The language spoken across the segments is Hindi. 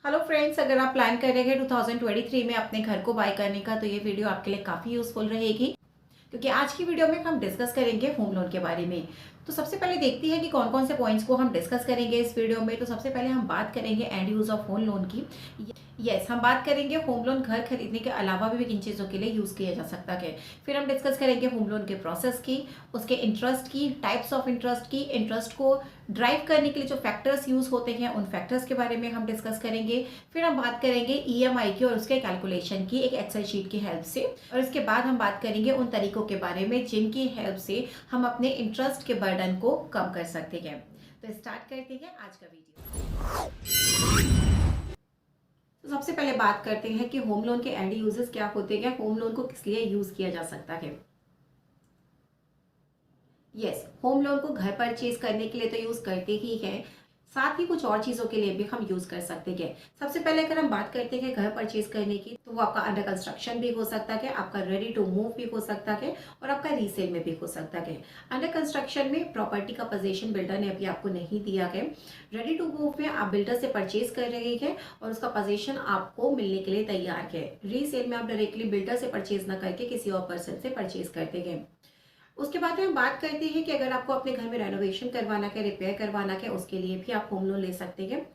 हेलो फ्रेंड्स, अगर आप प्लान कर रहे हैं 2023 में अपने घर को बाय करने का तो ये वीडियो आपके लिए काफ़ी यूज़फुल रहेगी। क्योंकि आज की वीडियो में हम डिस्कस करेंगे होम लोन के बारे में। तो सबसे पहले देखते हैं कि कौन-कौन से पॉइंट्स को हम डिस्कस करेंगे इस वीडियो में। तो सबसे पहले हम बात करेंगे and use of home loan की। यस, हम बात करेंगे होम लोन घर खरीदने के अलावा भी किन चीज़ों के लिए यूज़ किया जा सकता है। फिर हम डिस्कस करेंगे होम लोन के प्रोसेस की, उसके इंटरेस्ट की, टाइप्स ऑफ इंटरेस्ट की, इंटरेस्ट को ड्राइव करने के लिए जो फैक्टर्स यूज़ होते हैं उन फैक्टर्स के बारे में हम डिस्कस करेंगे। फिर हम बात करेंगे ईएमआई की और उसके कैलकुलेशन की एक एक्सेल शीट की हेल्प से। और इसके बाद हम बात करेंगे उन तरीकों के बारे में जिनकी हेल्प से हम अपने इंटरेस्ट के बर्डन को कम कर सकते हैं। तो स्टार्ट करते हैं आज का वीडियो। तो सबसे पहले बात करते हैं कि होम लोन के एंड यूजेस क्या होते हैं, होम लोन को किस लिए यूज किया जा सकता है। यस, होम लोन को घर परचेज करने के लिए तो यूज करते ही हैं, साथ ही कुछ और चीजों के लिए भी हम यूज कर सकते हैं। सबसे पहले अगर हम बात करते हैं घर परचेज करने की, तो वो आपका अंडर कंस्ट्रक्शन भी हो सकता है, आपका रेडी टू मूव भी हो सकता है और आपका रीसेल में भी हो सकता है। अंडर कंस्ट्रक्शन में प्रॉपर्टी का पोजीशन बिल्डर ने अभी आपको नहीं दिया है। रेडी टू मूव में आप बिल्डर से परचेज कर रहे हैं और उसका पोजीशन आपको मिलने के लिए तैयार है। रीसेल में आप डायरेक्टली बिल्डर से परचेज न करके किसी और पर्सन से परचेज करते हैं। उसके बाद में हम बात करते हैं कि अगर आपको अपने घर में रेनोवेशन करवाना है, रिपेयर करवाना है, उसके लिए भी आप होम लोन ले सकते हैं।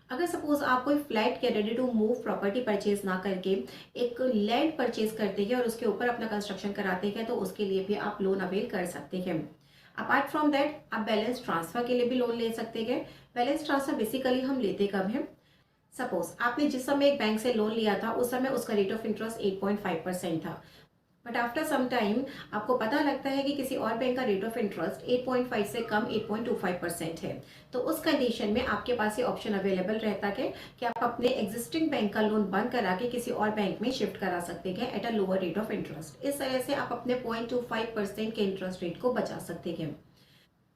अगर सपोज आप कोई फ्लैट या ready to move property purchase ना करके एक लैंड परचेज करते हैं और उसके ऊपर अपना कंस्ट्रक्शन कराते हैं तो उसके लिए भी आप लोन अवेल कर सकते हैं। अपार्ट फ्रॉम दैट आप बैलेंस ट्रांसफर के लिए भी लोन ले सकते हैं। बैलेंस ट्रांसफर बेसिकली हम लेते कब हैं, सपोज आपने जिस समय एक बैंक से लोन लिया था उस समय उसका रेट ऑफ इंटरेस्ट 8.5% था। बट आफ्टर सम टाइम आपको पता लगता है कि किसी और बैंक का रेट ऑफ इंटरेस्ट 8.5 से कम 8.25% है। तो उस कंडीशन में आपके पास ये ऑप्शन अवेलेबल रहता है कि आप अपने एग्जिस्टिंग बैंक का लोन बंद करा के किसी और बैंक में शिफ्ट करा सकते हैं at a lower rate of interest. इस तरह से आप अपने 0.25% के इंटरेस्ट रेट को बचा सकते हैं।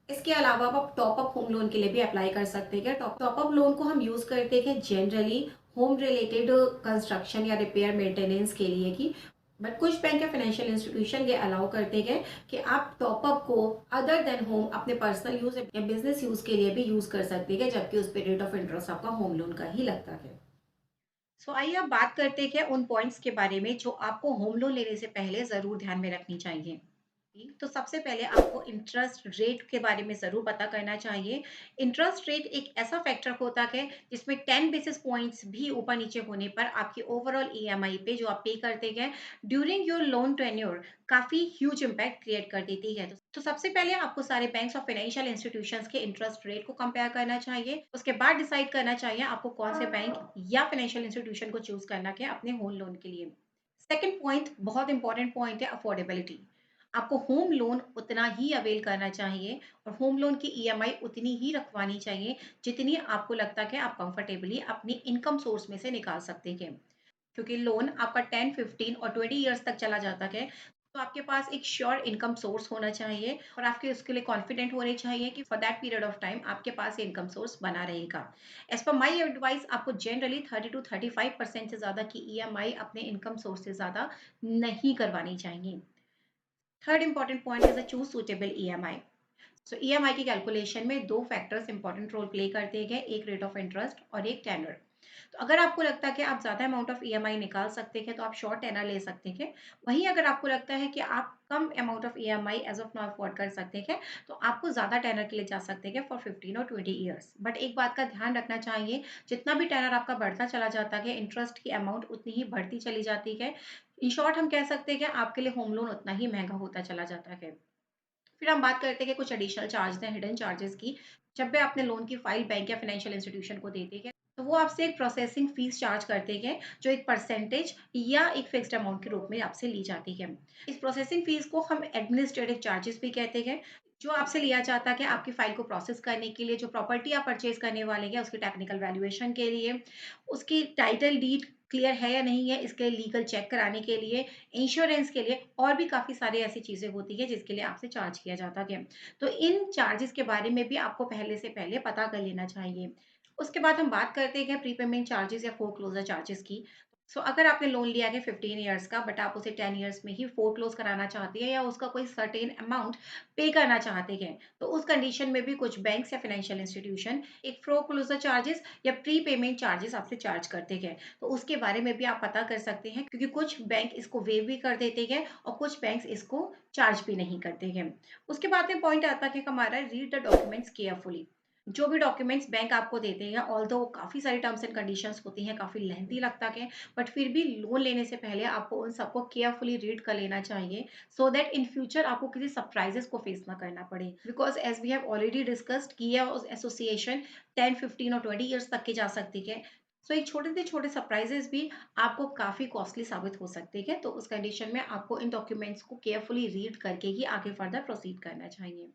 इसके अलावा आप टॉप अप होम लोन के लिए भी अप्लाई कर सकते हैं। टॉप अप लोन को हम यूज करते हैं जनरली होम रिलेटेड कंस्ट्रक्शन या रिपेयर मेंटेनेंस के लिए की। बट कुछ बैंक या फाइनेंशियल इंस्टीट्यूशन ये अलाउ करते हैं कि आप टॉप अप को अदर देन होम अपने पर्सनल यूज या बिजनेस यूज के लिए भी यूज कर सकते हैं, जबकि उस पर रेट ऑफ इंटरेस्ट आपका होम लोन का ही लगता है। सो आइए अब बात करते हैं उन पॉइंट्स के बारे में जो आपको होम लोन लेने से पहले जरूर ध्यान में रखनी चाहिए। तो सबसे पहले आपको इंटरेस्ट रेट के बारे में ज़रूर पता करना चाहिए। इंटरेस्ट रेट एक ऐसा फैक्टर होता है जिसमें 10 बेसिस पॉइंट्स भी ऊपर-नीचे होने पर आपकी ओवरऑल ईएमआई पे जो आप पे करते हैं ड्यूरिंग योर लोन टेन्योर काफ़ी ह्यूज इम्पैक्ट क्रिएट कर देती है। तो सबसे पहले आपको सारे बैंक्स और फाइनेंशियल इंस्टीट्यूशंस के इंटरेस्ट रेट को कंपेयर करना चाहिए। उसके बाद डिसाइड करना चाहिए आपको कौन से बैंक या फाइनेंशियल इंस्टीट्यूशन को चूज़ करना है अपने होम लोन के लिए। सेकंड पॉइंट बहुत इंपॉर्टेंट पॉइंट है अफोर्डेबिलिटी। आपको होम लोन उतना ही अवेल करना चाहिए और होम लोन की ईएमआई उतनी ही रखवानी चाहिए जितनी आपको लगता है कि आप कंफर्टेबली अपनी इनकम सोर्स में से निकाल सकते हैं। क्योंकि लोन आपका 10, 15 और 20 इयर्स तक चला जाता है, तो आपके पास एक श्योर इनकम सोर्स होना चाहिए और आपके उसके लिए कॉन्फिडेंट होने चाहिए कि for that period of time आपके पास ये इनकम सोर्स बना रहेगा। एज पर माई एडवाइस आपको जनरली 30 to 35% से ज़्यादा की ईएमआई अपने इनकम सोर्स से ज़्यादा नहीं करवानी चाहिए। Third important point is a choose suitable EMI. So EMI की कैलकुलेशन में दो फैक्टर्स इंपॉर्टेंट रोल प्ले करते हैं, एक रेट ऑफ इंटरेस्ट और एक टेनर। तो अगर आपको लगता है कि आप ज्यादा अमाउंट ऑफ ईएमआई निकाल सकते हैं तो आप शॉर्ट टेनर ले सकते हैं। वहीं अगर आपको लगता है कि आप कम amount of EMI as of now afford कर सकते हैं तो आपको ज्यादा टेनर के लिए जा सकते हैं फॉर 15 और 20 ईयर्स। बट एक बात का ध्यान रखना चाहिए, जितना भी टेनर आपका बढ़ता चला जाता है इंटरेस्ट की अमाउंट उतनी ही बढ़ती चली जाती है। इन शॉर्ट हम कह सकते हैं कि आपके लिए होम लोन उतना ही महंगा होता चला जाता है। फिर हम बात करते हैं कि कुछ एडिशनल चार्ज हैं, हिडन चार्जेस की। जब भी आपने लोन की फाइल बैंक या फाइनेंशियल इंस्टीट्यूशन को देते हैं तो वो आपसे एक प्रोसेसिंग फीस चार्ज करते हैं जो एक परसेंटेज या एक फिक्स्ड अमाउंट के रूप में आपसे ली जाती है। इस प्रोसेसिंग फीस को हम एडमिनिस्ट्रेटिव चार्जेस भी कहते हैं, जो आपसे लिया जाता है आपकी फाइल को प्रोसेस करने के लिए, जो प्रॉपर्टी आप परचेज करने वाले हैं उसकी टेक्निकल वैल्यूएशन के लिए, उसकी टाइटल डीड क्लियर है या नहीं है इसके लीगल चेक कराने के लिए, इंश्योरेंस के लिए और भी काफ़ी सारी ऐसी चीज़ें होती है जिसके लिए आपसे चार्ज किया जाता है। तो इन चार्जेस के बारे में भी आपको पहले से पहले पता कर लेना चाहिए। उसके बाद हम बात करते हैं प्रीपेमेंट चार्जेस या फोरक्लोजर चार्जेस की। अगर आपने लोन लिया है 15 इयर्स का बट आप उसे 10 इयर्स में ही फोरक्लोज कराना चाहती हैं या उसका कोई सर्टेन अमाउंट पे करना चाहते हैं, तो उस कंडीशन में भी कुछ बैंक्स या फाइनेंशियल इंस्टीट्यूशन एक फोरक्लोजर चार्जेस या प्री पेमेंट चार्जेस आपसे चार्ज करते हैं। तो उसके बारे में भी आप पता कर सकते हैं, क्योंकि कुछ बैंक इसको वेव भी कर देते हैं और कुछ बैंक्स इसको चार्ज भी नहीं करते हैं। उसके बाद में पॉइंट आता है हमारा, रीड द डॉक्यूमेंट्स केयरफुली। जो भी डॉक्यूमेंट्स बैंक आपको देते हैं, ऑल्दो काफी सारी टर्म्स एंड कंडीशंस होती हैं, काफी लेंथी लगता है, बट फिर भी लोन लेने से पहले आपको उन सबको केयरफुली रीड कर लेना चाहिए, सो दैट इन फ्यूचर आपको किसी सरप्राइजेस को फेस ना करना पड़े। Because as we have already discussed किया, एसोसिएशन 10, 15 और 20 ईयर्स तक की जा सकती है। एक छोटे से छोटे सरप्राइजेस भी आपको काफी कॉस्टली साबित हो सकते हैं। तो उस कंडीशन में आपको इन डॉक्यूमेंट्स को केयरफुली रीड करके ही आगे फर्दर प्रोसीड करना चाहिए।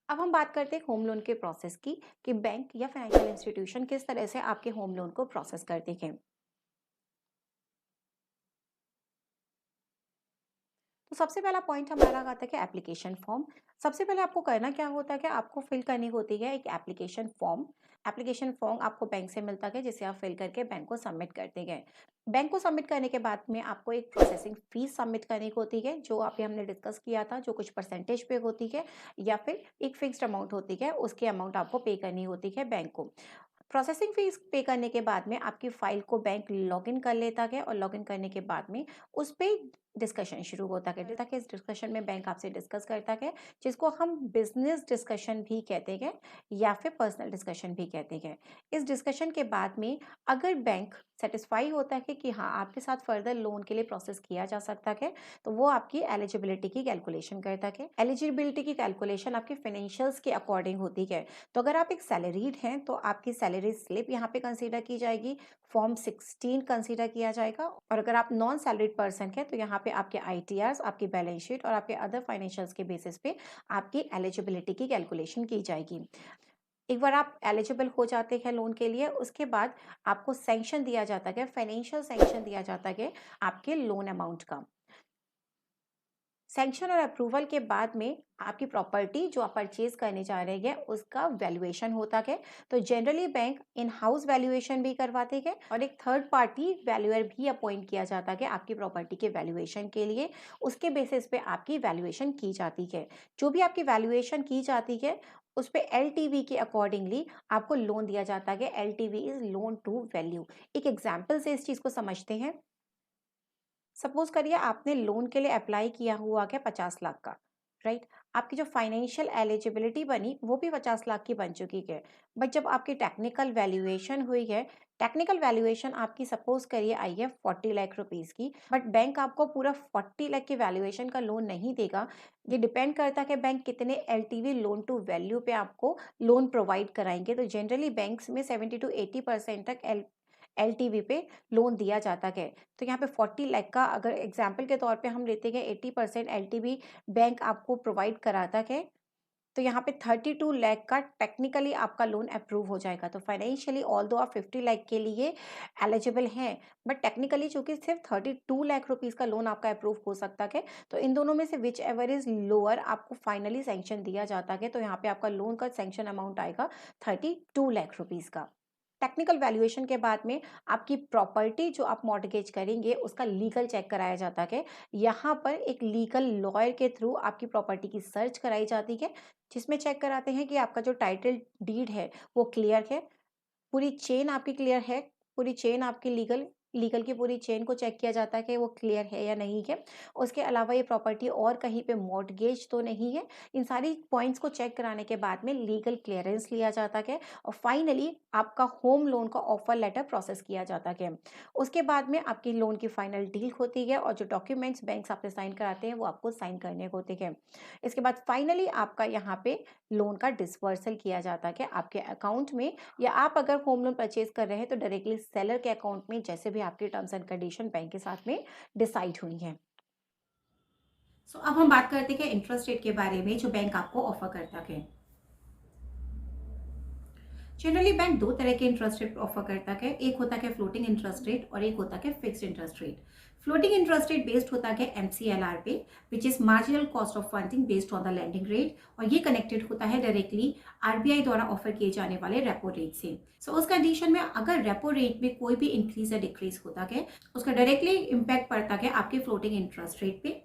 अब हम बात करते हैं होम लोन के प्रोसेस की, कि बैंक या फाइनेंशियल इंस्टीट्यूशन किस तरह से आपके होम लोन को प्रोसेस करते हैं। तो सबसे पहला पॉइंट हमारा आता है कि एप्लीकेशन फॉर्म। सबसे पहले आपको करना क्या होता है कि आपको फिल करनी होती है एक एप्लीकेशन फॉर्म। एप्लीकेशन फॉर्म आपको बैंक से मिलता है, जिसे आप फिल करके बैंक को सबमिट करते हैं। बैंक को सबमिट करने के बाद में आपको एक प्रोसेसिंग फीस सबमिट करनी होती है, जो अभी हमने डिस्कस किया था, जो कुछ परसेंटेज पे होती है या फिर एक फिक्स्ड अमाउंट होती है, उसकी अमाउंट आपको पे करनी होती है बैंक को। प्रोसेसिंग फीस पे करने के बाद में आपकी फाइल को बैंक लॉगिन कर लेता है, और लॉगिन करने के बाद में उस पे डिस्कशन शुरू होता है, ताकि इस डिस्कशन में बैंक आपसे डिस्कस करता है, जिसको हम बिजनेस डिस्कशन भी कहते हैं या फिर पर्सनल डिस्कशन भी कहते हैं। इस डिस्कशन के बाद में अगर बैंक सेटिस्फाई होता है कि हाँ, आपके साथ फर्दर लोन के लिए प्रोसेस किया जा सकता है, तो वो आपकी एलिजिबिलिटी की कैलकुलेशन करता है। एलिजिबिलिटी की कैलकुलेशन आपके फाइनेंशियल्स के अकॉर्डिंग होती है। तो अगर आप एक सैलरीड हैं, तो आपकी सैलरी स्लिप यहाँ पे कंसीडर की जाएगी, फॉर्म 16 कंसीडर किया जाएगा, और अगर आप नॉन सैलरीड पर्सन हैं, तो यहाँ पे आपके आईटीआर्स, आपकी बैलेंस शीट और आपके अदर फाइनेंशियल्स के बेसिस पे आपकी एलिजिबिलिटी की कैलकुलेशन की जाएगी। एक बार आप एलिजिबल हो जाते हैं लोन के लिए, उसके बाद आपको सैंक्शन दिया जाता है, फाइनेंशियल सैंक्शन दिया जाता है आपके लोन अमाउंट का। सैंक्शन और अप्रूवल के बाद में आपकी प्रॉपर्टी जो आप परचेज करने जा रहे हैं, उसका वैल्यूएशन होता है। तो generally bank in house valuation भी करवाते हैं, और एक थर्ड पार्टी वैल्यूअर भी अपॉइंट किया जाता है आपकी प्रॉपर्टी के वैल्यूएशन के लिए। उसके बेसिस पे आपकी वैल्यूएशन की जाती है। जो भी आपकी वैल्यूएशन की जाती है, उस पे एलटीवी के अकॉर्डिंगली आपको लोन दिया जाता है। LTV is loan to value. एक एग्जाम्पल से इस चीज को समझते हैं। सपोज करिए आपने लोन के लिए अप्लाई किया हुआ है 50 लाख का, राइट। आपकी जो फाइनेंशियल एलिजिबिलिटी बनी वो भी 50 लाख की बन चुकी है। बट जब आपकी टेक्निकल वैल्यूएशन हुई है, टेक्निकल वैल्यूएशन आपकी सपोज करिए आई है 40 लाख रुपीज की, बट बैंक आपको पूरा 40 लाख की वैल्यूएशन का लोन नहीं देगा। ये डिपेंड करता है कि बैंक कितने एलटीवी लोन टू वैल्यू पे आपको लोन प्रोवाइड कराएंगे। तो जनरली बैंक्स में 70 to 80% तक एलटीवी पे लोन दिया जाता है। तो यहाँ पे 40 लाख का अगर एग्जाम्पल के तौर पे हम लेते हैं, 80% एलटीवी बैंक आपको प्रोवाइड कराता है, तो यहाँ पे 32 लाख का टेक्निकली आपका लोन अप्रूव हो जाएगा। तो फाइनेंशियली ऑल दो आप 50 लाख के लिए एलिजिबल हैं, बट टेक्निकली चूंकि सिर्फ 32 लाख रुपीज का लोन आपका अप्रूव हो सकता है, तो इन दोनों में से विच एवर इज लोअर आपको फाइनली सैंक्शन दिया जाता है। तो यहाँ पे आपका लोन का सैंक्शन अमाउंट आएगा 32 लाख रुपीज का। टेक्निकल वैल्यूएशन के बाद में आपकी प्रॉपर्टी जो आप मॉर्टगेज करेंगे, उसका लीगल चेक कराया जाता है। यहाँ पर एक लीगल लॉयर के थ्रू आपकी प्रॉपर्टी की सर्च कराई जाती है, जिसमें चेक कराते हैं कि आपका जो टाइटल डीड है वो क्लियर है, पूरी चेन आपकी क्लियर है, पूरी चेन आपकी लीगल लीगल की पूरी चेन को चेक किया जाता है कि वो क्लियर है या नहीं है। उसके अलावा ये प्रॉपर्टी और कहीं पे मॉर्टगेज तो नहीं है। इन सारी पॉइंट्स को चेक कराने के बाद में लीगल क्लियरेंस लिया जाता है, और फाइनली आपका होम लोन का ऑफर लेटर प्रोसेस किया जाता है। उसके बाद में आपकी लोन की फाइनल डील होती है, और जो डॉक्यूमेंट्स बैंक आपसे साइन कराते हैं वो आपको साइन करने होते हैं। इसके बाद फाइनली आपका यहाँ पे लोन का डिसवर्सल किया जाता है आपके अकाउंट में, या आप अगर होम लोन परचेज कर रहे हैं तो डायरेक्टली सेलर के अकाउंट में, जैसे भी आपकी टर्म्स एंड कंडीशन बैंक के साथ में डिसाइड हुई है। अब हम बात करते हैं इंटरेस्ट रेट के बारे में, जो बैंक आपको ऑफर करता है। जनरली बैंक दो तरह के इंटरेस्ट रेट ऑफर करता है, एक होता है फ्लोटिंग इंटरेस्ट रेट और एक होता है fixed interest rate. Floating interest rate based होता है MCLR पे, which is marginal cost of funding based on the landing rate, और ये कनेक्टेड होता है डायरेक्टली RBI द्वारा ऑफर किए जाने वाले रेपो रेट से। सो उस कंडीशन में अगर रेपो रेट में कोई भी इंक्रीज या डिक्रीज होता है, उसका डायरेक्टली इम्पैक्ट पड़ता है आपके फ्लोटिंग इंटरेस्ट रेट पे।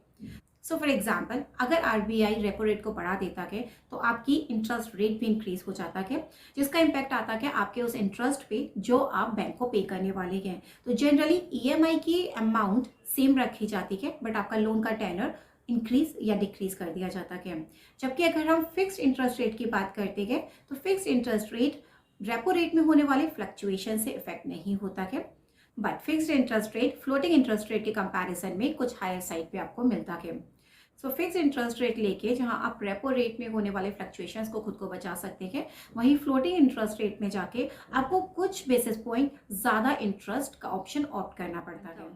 सो फॉर एग्जाम्पल, अगर RBI रेपो रेट को बढ़ा देता है तो आपकी इंटरेस्ट रेट भी इंक्रीज हो जाता है, जिसका इम्पैक्ट आता है आपके उस इंटरेस्ट पे जो आप बैंक को पे करने वाले हैं। तो जनरली EMI की अमाउंट सेम रखी जाती है, बट आपका लोन का टेनर इंक्रीज या डिक्रीज कर दिया जाता है। जबकि अगर हम फिक्स्ड इंटरेस्ट रेट की बात करते हैं तो fixed interest rate repo rate में होने वाले फ्लक्चुएशन से इफेक्ट नहीं होता है, but fixed interest rate floating interest rate के कंपैरिजन में कुछ हायर साइड पे आपको मिलता है। सो फिक्स इंटरेस्ट रेट लेके जहां आप रेपो रेट में होने वाले फ्लक्चुएशंस को खुद को बचा सकते हैं, वहीं फ्लोटिंग इंटरेस्ट रेट में जाके आपको कुछ बेसिस पॉइंट ज़्यादा इंटरेस्ट का ऑप्शन ऑप्ट करना पड़ता है।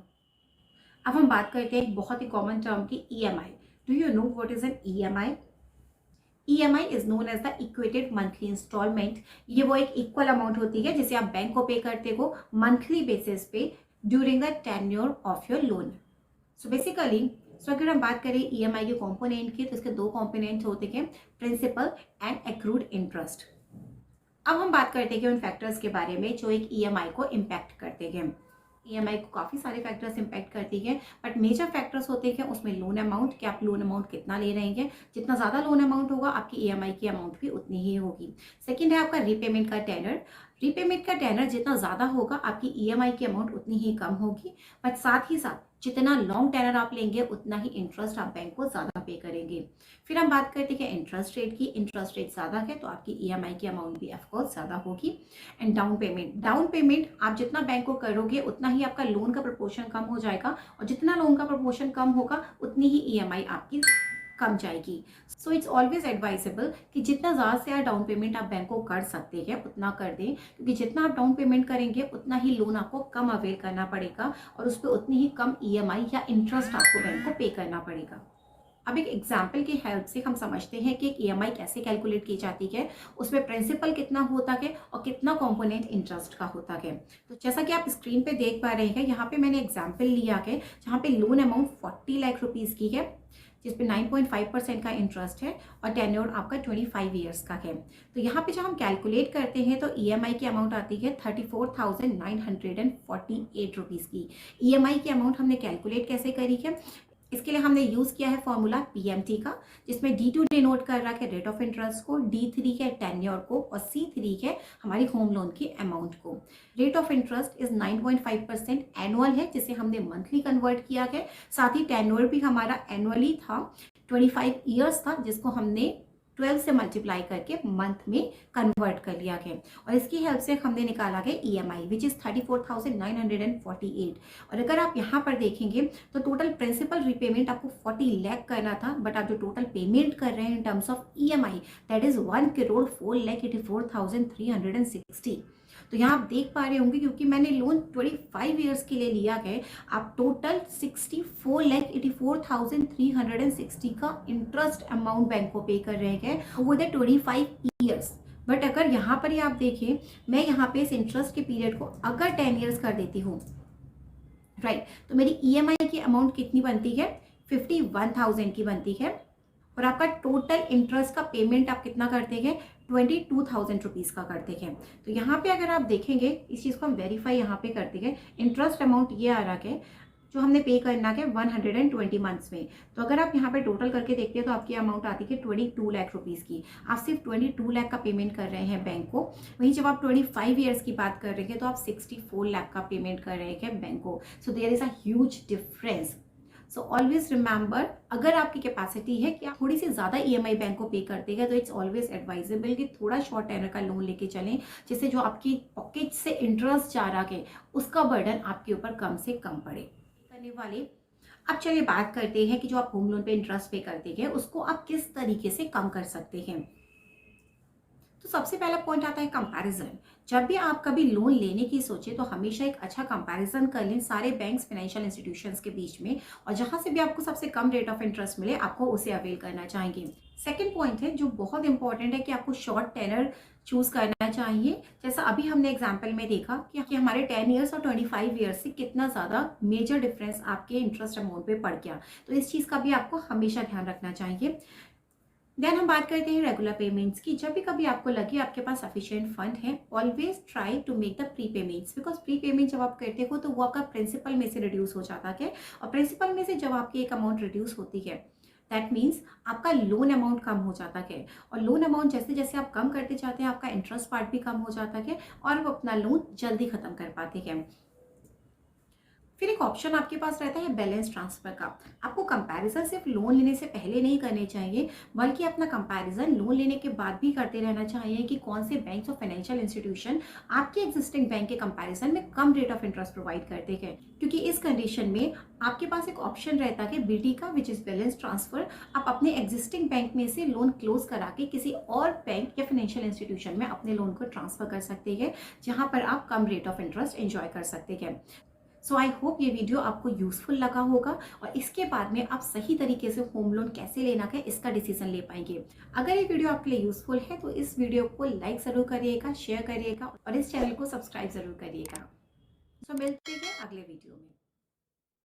अब हम बात करते हैं एक बहुत ही कॉमन टर्म की EMI। Do you know what is an EMI? EMI is known as the equated monthly instalment. ये वो एक इक्वल अमाउंट होती है जिसे आप बैंक को पे करते हो मंथली बेसिस पे during the tenure of your loan. So basically अगर हम बात करें EMI के कॉम्पोनेंट की, तो इसके दो कॉम्पोनेंट होते हैं, प्रिंसिपल एंड एक्रूड इंटरेस्ट। अब हम बात करते हैं उन फैक्टर्स के बारे में जो एक EMI को इम्पैक्ट करते हैं। EMI को काफ़ी सारे फैक्टर्स इम्पैक्ट करती है, बट मेजर फैक्टर्स होते हैं उसमें लोन अमाउंट, कि आप लोन अमाउंट कितना ले रहे हैं। जितना ज़्यादा लोन अमाउंट होगा आपकी EMI की अमाउंट भी उतनी ही होगी। सेकेंड है आपका रीपेमेंट का टेनर। रीपेमेंट का टेनर जितना ज़्यादा होगा आपकी EMI की अमाउंट उतनी ही कम होगी, बट साथ ही साथ जितना लॉन्ग टेनर आप लेंगे उतना ही इंटरेस्ट आप बैंक को ज़्यादा पे करेंगे। फिर हम बात करते हैं इंटरेस्ट रेट की। इंटरेस्ट रेट ज़्यादा है तो आपकी EMI की अमाउंट भी ऑफकोर्स ज़्यादा होगी। एंड डाउन पेमेंट आप जितना बैंक को करोगे उतना ही आपका लोन का प्रपोर्शन कम हो जाएगा, और जितना लोन का प्रपोर्शन कम होगा उतनी ही EMI आपकी कम जाएगी। सो इट्स ऑलवेज एडवाइजेबल कि जितना ज़्यादा से ज़्यादा डाउन पेमेंट आप बैंक को कर सकते हैं उतना कर दें, क्योंकि जितना आप डाउन पेमेंट करेंगे उतना ही लोन आपको कम अवेल करना पड़ेगा, और उस पर उतनी ही कम EMI या इंटरेस्ट आपको बैंक को पे करना पड़ेगा। अब एक एग्जाम्पल की हेल्प से हम समझते हैं कि एक EMI कैसे कैलकुलेट की जाती है, उसमें प्रिंसिपल कितना होता है और कितना कंपोनेंट इंटरेस्ट का होता है। तो जैसा कि आप स्क्रीन पे देख पा रहे हैं, यहाँ पे मैंने एग्जाम्पल लिया है जहाँ पे लोन अमाउंट 40 लाख रुपीज़ की है, जिसपे 9.5% का इंटरेस्ट है और टेन्योर आपका 25 ईयर्स का है। तो यहाँ पे जब हम कैलकुलेट करते हैं तो EMI की अमाउंट आती है 34,948 रुपीज़ की। EMI की अमाउंट हमने कैलकुलेट कैसे करी है, इसके लिए हमने यूज़ किया है फॉर्मूला PMT का, जिसमें D2 डिनोट कर रहा है रेट ऑफ इंटरेस्ट को, D3 है टेन्योर को, और C3 है हमारी होम लोन की अमाउंट को। Rate of interest is 9.5% annual है, जिसे हमने मंथली कन्वर्ट किया है। साथ ही टेन्योर भी हमारा एनुअली था, 25 ईयर्स था, जिसको हमने 12 से मल्टीप्लाई करके मंथ में कन्वर्ट कर लिया है, और इसकी हेल्प से हमने निकाला है EMI विच इज़ 34,948। और अगर आप यहाँ पर देखेंगे तो टोटल प्रिंसिपल रीपेमेंट आपको 40 लाख करना था, बट आप जो टोटल पेमेंट कर रहे हैं in terms of EMI that is 1,04,84,360। तो यहाँ आप देख पा रहे होंगे, क्योंकि मैंने लोन 25 ईयर्स के लिए लिया है, आप टोटल 64,84,360 का इंटरेस्ट अमाउंट बैंक को पे कर रहे हैं ओवर द 25 ईयर्स। बट अगर यहाँ पर ही आप देखें, मैं यहाँ पे इस इंटरेस्ट के पीरियड को अगर 10 ईयर्स कर देती हूँ, राइट, तो मेरी EMI की अमाउंट कितनी बनती है, 51,000 की बनती है, और आपका टोटल इंटरेस्ट का पेमेंट आप कितना करते हैं, 22,000 रुपीज़ का करते हैं। तो यहाँ पे अगर आप देखेंगे, इस चीज़ को हम वेरीफाई यहाँ पे करते हैं, इंटरेस्ट अमाउंट ये आ रहा है जो हमने पे करना है 120 मंथ्स में। तो अगर आप यहाँ पे टोटल करके देखते हैं तो आपकी अमाउंट आती है 22 लाख रुपीज़ की। आप सिर्फ 22 लाख का पेमेंट कर रहे हैं बैंक को, वहीं जब आप 25 ईयर्स की बात कर रहे हैं तो आप 64 लाख का पेमेंट कर रहे हैं बैंक को। So there is a huge difference. So always remember, अगर आपकी कैपेसिटी है कि आप थोड़ी सी ज़्यादा EMI बैंक को पे करते हैं, तो इट्स ऑलवेज एडवाइजेबल कि थोड़ा शॉर्ट टेनर का लोन लेके चलें, जिससे जो आपकी पॉकेट से इंटरेस्ट जा रहा है उसका बर्डन आपके ऊपर कम से कम पड़े करने वाले। अब चलिए बात करते हैं कि जो आप होम लोन पे इंटरेस्ट पे करते हैं उसको आप किस तरीके से कम कर सकते हैं। तो सबसे पहला पॉइंट आता है कंपैरिजन। जब भी आप कभी लोन लेने की सोचे तो हमेशा एक अच्छा कंपैरिजन कर लें सारे बैंक्स, फाइनेंशियल इंस्टीट्यूशंस के बीच में, और जहां से भी आपको सबसे कम रेट ऑफ इंटरेस्ट मिले आपको उसे अवेल करना चाहेंगे। सेकंड पॉइंट है जो बहुत इंपॉर्टेंट है कि आपको शॉर्ट टेनर चूज़ करना चाहिए। जैसा अभी हमने एग्जाम्पल में देखा कि हमारे 10 ईयर्स और 25 ईयर्स से कितना ज़्यादा मेजर डिफरेंस आपके इंटरेस्ट अमाउंट पे पड़ गया। तो इस चीज़ का भी आपको हमेशा ध्यान रखना चाहिए। देन हम बात करते हैं रेगुलर पेमेंट्स की। जब भी कभी आपको लगे आपके पास सफिशिएंट फंड है, always try to make the pre payments, because pre payment जब आप करते हो तो वो आपका प्रिंसिपल में से रिड्यूस हो जाता है, और प्रिंसिपल में से जब आपकी एक अमाउंट रिड्यूस होती है, दैट मीन्स आपका लोन अमाउंट कम हो जाता है, और लोन अमाउंट जैसे जैसे आप कम करते जाते हैं आपका इंटरेस्ट पार्ट भी कम हो जाता है, और वो अपना लोन जल्दी खत्म कर पाते हैं। फिर एक ऑप्शन आपके पास रहता है बैलेंस ट्रांसफर का। आपको कंपैरिजन सिर्फ लोन लेने से पहले नहीं करने चाहिए, बल्कि अपना कंपैरिजन लोन लेने के बाद भी करते रहना चाहिए कि कौन से बैंक्स और फाइनेंशियल इंस्टीट्यूशन आपके एग्जिस्टिंग बैंक के कंपैरिजन में कम रेट ऑफ इंटरेस्ट प्रोवाइड करते हैं। क्योंकि इस कंडीशन में आपके पास एक ऑप्शन रहता है बीटी का, विच इज बैलेंस ट्रांसफर। आप अपने एग्जिस्टिंग बैंक में से लोन क्लोज करा के किसी और बैंक या फाइनेंशियल इंस्टीट्यूशन में अपने लोन को ट्रांसफर कर सकते हैं, जहां पर आप कम रेट ऑफ इंटरेस्ट एंजॉय कर सकते हैं। सो आई होप ये वीडियो आपको यूजफुल लगा होगा, और इसके बाद में आप सही तरीके से होम लोन कैसे लेना है इसका डिसीजन ले पाएंगे। अगर ये वीडियो आपके लिए यूजफुल है तो इस वीडियो को लाइक जरूर करिएगा, शेयर करिएगा, और इस चैनल को सब्सक्राइब जरूर करिएगा। सो मिलते हैं अगले वीडियो में।